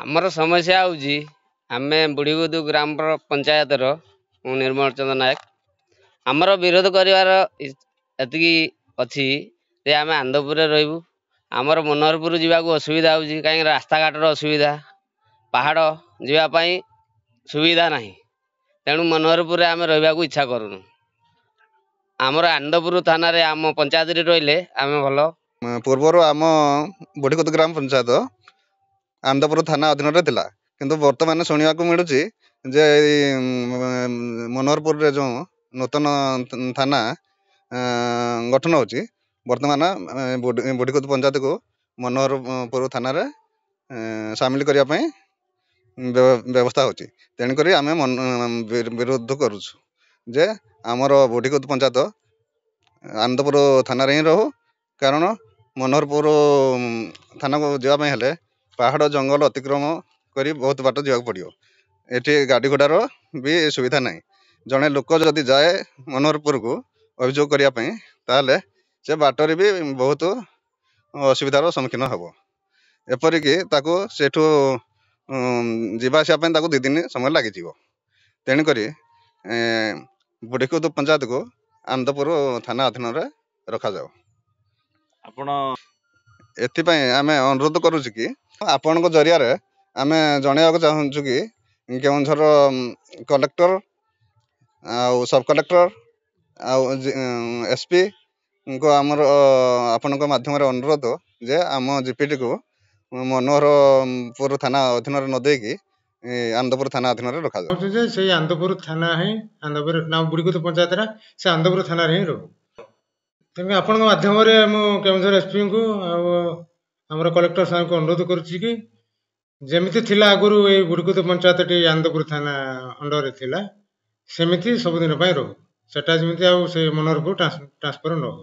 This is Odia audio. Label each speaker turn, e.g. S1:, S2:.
S1: ଆମର ସମସ୍ୟା ହେଉଛି ଆମେ ବୁଢ଼ୀଗୁଦୁ ଗ୍ରାମ ପଞ୍ଚାୟତର ମୁଁ ନିର୍ମଳ ଚନ୍ଦ୍ର ନାୟକ। ଆମର ବିରୋଧ କରିବାର ଏତିକି ଅଛି ଯେ ଆମେ ଆନନ୍ଦପୁରରେ ରହିବୁ। ଆମର ମନୋହରପୁର ଯିବାକୁ ଅସୁବିଧା ହେଉଛି, କାହିଁକି ରାସ୍ତାଘାଟର ଅସୁବିଧା, ପାହାଡ଼ ଯିବା ପାଇଁ ସୁବିଧା ନାହିଁ। ତେଣୁ ମନୋହରପୁରରେ ଆମେ ରହିବାକୁ ଇଚ୍ଛା କରୁନୁ। ଆମର ଆନନ୍ଦପୁର ଥାନାରେ ଆମ ପଞ୍ଚାୟତରେ ରହିଲେ ଆମେ ଭଲ।
S2: ପୂର୍ବରୁ ଆମ ବୁଢ଼ୀଗୁଦୁ ଗ୍ରାମ ପଞ୍ଚାୟତ ଆନନ୍ଦପୁର ଥାନା ଅଧୀନରେ ଥିଲା, କିନ୍ତୁ ବର୍ତ୍ତମାନ ଶୁଣିବାକୁ ମିଳୁଛି ଯେ ମନୋହରପୁରରେ ଯେଉଁ ନୂତନ ଥାନା ଗଠନ ହେଉଛି, ବର୍ତ୍ତମାନ ବୁଢ଼ୀଗୁଦୁ ପଞ୍ଚାୟତକୁ ମନୋହରପୁର ଥାନାରେ ସାମିଲ କରିବା ପାଇଁ ବ୍ୟବସ୍ଥା ହେଉଛି। ତେଣୁକରି ଆମେ ବିରୋଧ କରୁଛୁ ଯେ ଆମର ବୁଢ଼ୀଗୁଦୁ ପଞ୍ଚାୟତ ଆନନ୍ଦପୁର ଥାନାରେ ହିଁ ରହୁ। କାରଣ ମନୋହରପୁର ଥାନାକୁ ଯିବା ପାଇଁ ହେଲେ ପାହାଡ଼ ଜଙ୍ଗଲ ଅତିକ୍ରମ କରି ବହୁତ ବାଟ ଯିବାକୁ ପଡ଼ିବ। ଏଠି ଗାଡ଼ି ଘୋଡ଼ାର ବି ସୁବିଧା ନାହିଁ। ଜଣେ ଲୋକ ଯଦି ଯାଏ ମନୋହରପୁରକୁ ଅଭିଯୋଗ କରିବା ପାଇଁ, ତାହେଲେ ସେ ବାଟରେ ବି ବହୁତ ଅସୁବିଧାର ସମ୍ମୁଖୀନ ହେବ। ଏପରିକି ତାକୁ ସେଠୁ ଯିବା ଆସିବା ପାଇଁ ତାକୁ 2 ଦିନ ସମୟ ଲାଗିଯିବ। ତେଣୁକରି ବୁଢ଼ୀଗୁଦୁ ପଞ୍ଚାୟତକୁ ଆନନ୍ଦପୁର ଥାନା ଅଧୀନରେ ରଖାଯାଉ। ଏଥିପାଇଁ ଆମେ ଅନୁରୋଧ କରୁଛୁ କି ଆପଣଙ୍କ ଜରିଆରେ ଆମେ ଜଣାଇବାକୁ ଚାହୁଁଛୁ କି କେଉଁଝର କଲେକ୍ଟର ଆଉ ସବ୍ କଲେକ୍ଟର ଆଉ SP ଆମର ଆପଣଙ୍କ ମାଧ୍ୟମରେ ଅନୁରୋଧ ଯେ ଆମ ଜିପିଟିକୁ ମନୋହରପୁର ଥାନା ଅଧୀନରେ ନ ଦେଇକି ଆନନ୍ଦପୁର ଥାନା ଅଧୀନରେ ରଖାଯାଉ।
S3: ଯେ ସେଇ ଆନନ୍ଦପୁର ଥାନା ହିଁ ଆନନ୍ଦପୁର ବୁଢ଼ୀଗୁଦୁ ପଞ୍ଚାୟତଟା ସେ ଆନନ୍ଦପୁର ଥାନାରେ ହିଁ ରହୁ। ତେଣୁ ଆପଣଙ୍କ ମାଧ୍ୟମରେ ମୁଁ କେଉଁଝର SPଙ୍କୁ ଆଉ ଆମର କଲେକ୍ଟର ସାହେବଙ୍କୁ ଅନୁରୋଧ କରୁଛି କି ଯେମିତି ଥିଲା ଆଗରୁ ଏଇ ବୁଢ଼ୀଗୁଦୁ ପଞ୍ଚାୟତଟି ଆନନ୍ଦପୁର ଥାନା ଅଣ୍ଡରରେ ଥିଲା, ସେମିତି ସବୁଦିନ ପାଇଁ ରହୁ। ସେଟା ଯେମିତି ଆଉ ସେ ମନୋହରପୁର ଟ୍ରାନ୍ସଫର ନ ହଉ।